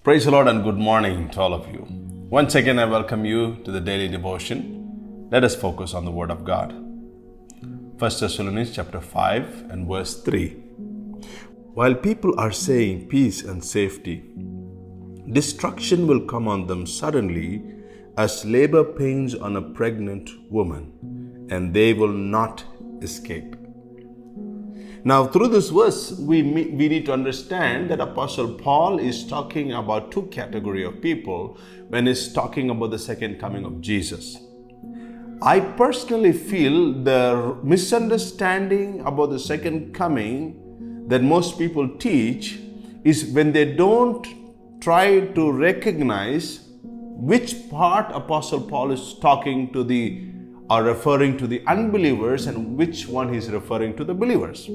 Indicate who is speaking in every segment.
Speaker 1: Praise the Lord and good morning to all of you. Once again, I welcome you to the daily devotion. Let us focus on the Word of God. 1 Thessalonians chapter 5 and verse 3. While people are saying peace and safety, destruction will come on them suddenly as labor pains on a pregnant woman, and they will not escape. Now, through this verse, we need to understand that Apostle Paul is talking about two categories of people when he's talking about the second coming of Jesus. I personally feel the misunderstanding about the second coming that most people teach is when they don't try to recognize which part Apostle Paul is talking to or referring to the unbelievers and which one he's referring to the believers.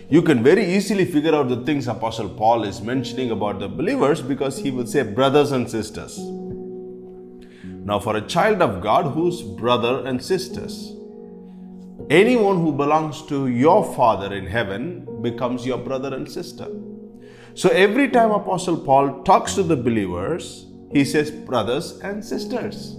Speaker 1: You can very easily figure out the things Apostle Paul is mentioning about the believers because he will say brothers and sisters. Now, for a child of God who's brother and sisters, anyone who belongs to your Father in heaven becomes your brother and sister. So every time Apostle Paul talks to the believers, he says brothers and sisters.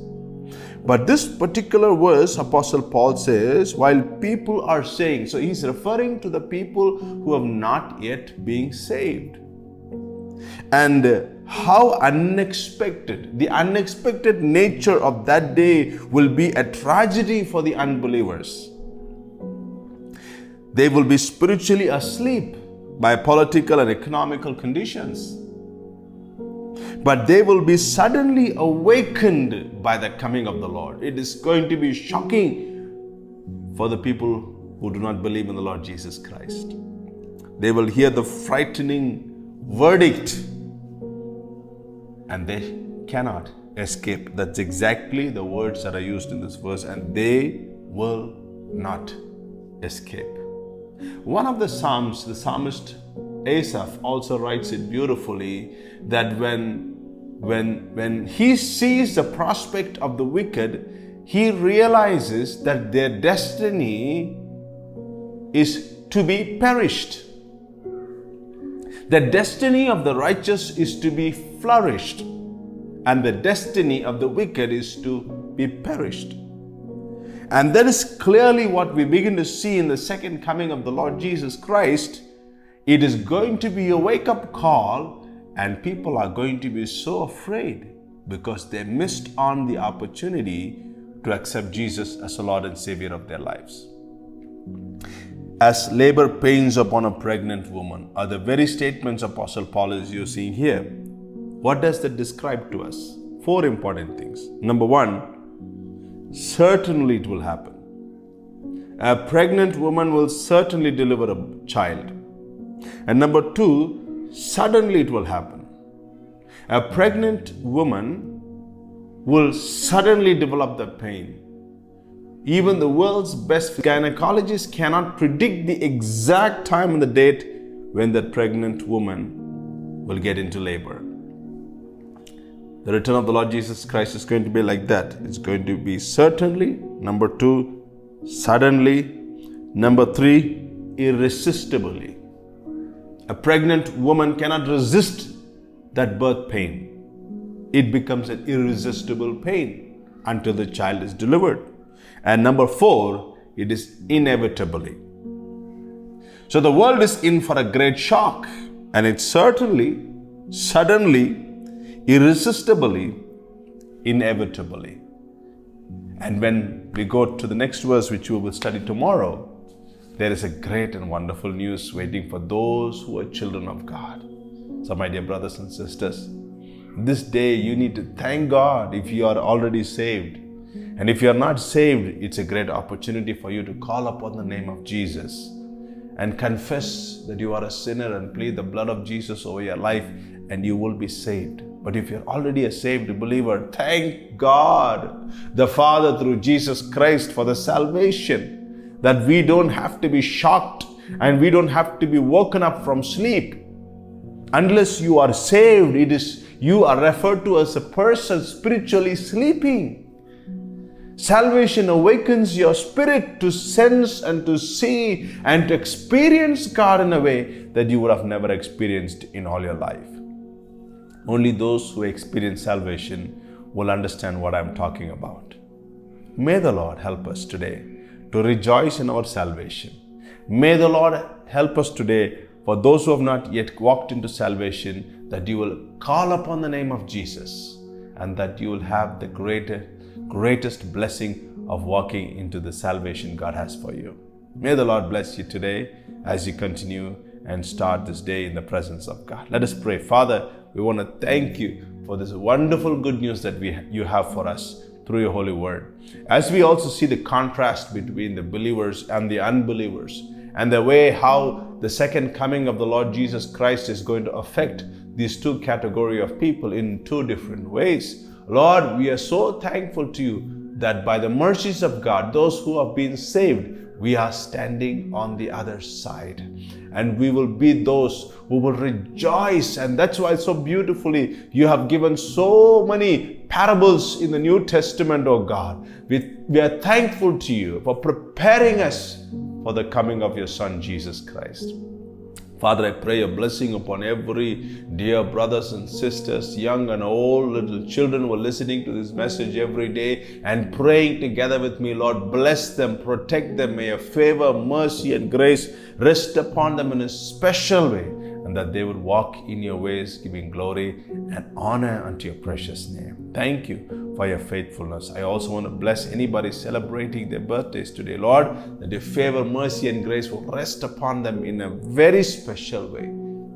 Speaker 1: But this particular verse, Apostle Paul says, while people are saying, so he's referring to the people who have not yet been saved. And how the unexpected nature of that day will be a tragedy for the unbelievers. They will be spiritually asleep by political and economical conditions. But they will be suddenly awakened by the coming of the Lord. It is going to be shocking for the people who do not believe in the Lord Jesus Christ. They will hear the frightening verdict and they cannot escape. That's exactly the words that are used in this verse, and they will not escape. One of the Psalms, the psalmist Asaph also writes it beautifully that when he sees the prospect of the wicked, he realizes that their destiny is to be perished. The destiny of the righteous is to be flourished, and the destiny of the wicked is to be perished. And that is clearly what we begin to see in the second coming of the Lord Jesus Christ. It is going to be a wake-up call, and people are going to be so afraid because they missed on the opportunity to accept Jesus as the Lord and Savior of their lives. As labor pains upon a pregnant woman are the very statements Apostle Paul is using here. What does that describe to us? 4 important things. Number 1, certainly it will happen. A pregnant woman will certainly deliver a child. And number 2, suddenly it will happen. A pregnant woman will suddenly develop the pain. Even the world's best gynecologists cannot predict the exact time and the date when that pregnant woman will get into labor. The return of the Lord Jesus Christ is going to be like that. It's going to be certainly. Number 2, suddenly. Number 3, irresistibly. A pregnant woman cannot resist that birth pain. It becomes an irresistible pain until the child is delivered. And number 4, it is inevitably. So the world is in for a great shock, and it's certainly, suddenly, irresistibly, inevitably. And when we go to the next verse, which we will study tomorrow, there is a great and wonderful news waiting for those who are children of God. So my dear brothers and sisters, this day you need to thank God if you are already saved. And if you are not saved, it's a great opportunity for you to call upon the name of Jesus and confess that you are a sinner and plead the blood of Jesus over your life, and you will be saved. But if you're already a saved believer, thank God the Father through Jesus Christ for the salvation, that we don't have to be shocked and we don't have to be woken up from sleep. Unless you are saved, you are referred to as a person spiritually sleeping. Salvation awakens your spirit to sense and to see and to experience God in a way that you would have never experienced in all your life. Only those who experience salvation will understand what I'm talking about. May the Lord help us today to rejoice in our salvation. May the Lord help us today, for those who have not yet walked into salvation, that you will call upon the name of Jesus and that you will have the greatest blessing of walking into the salvation God has for you. May the Lord bless you today as you continue and start this day in the presence of God. Let us pray. Father, we want to thank you for this wonderful good news that you have for us through your holy word. As we also see the contrast between the believers and the unbelievers, and the way how the second coming of the Lord Jesus Christ is going to affect these two categories of people in two different ways. Lord, we are so thankful to you that by the mercies of God, those who have been saved, we are standing on the other side. And we will be those who will rejoice. And that's why so beautifully you have given so many parables in the New Testament, oh God. We are thankful to you for preparing us for the coming of your Son, Jesus Christ. Father, I pray a blessing upon every dear brothers and sisters, young and old, little children who are listening to this message every day and praying together with me. Lord, bless them, protect them. May your favor, mercy, and grace rest upon them in a special way, and that they would walk in your ways, giving glory and honor unto your precious name. Thank you for your faithfulness. I also want to bless anybody celebrating their birthdays today, Lord, that your favor, mercy, and grace will rest upon them in a very special way.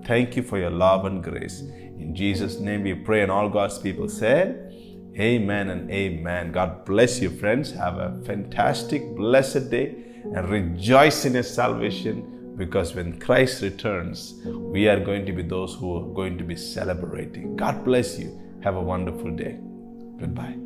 Speaker 1: Thank you for your love and grace. In Jesus' name we pray, and all God's people said, amen and amen. God bless you, friends. Have a fantastic, blessed day, and rejoice in your salvation, because when Christ returns, we are going to be those who are going to be celebrating. God bless you. Have a wonderful day. Goodbye.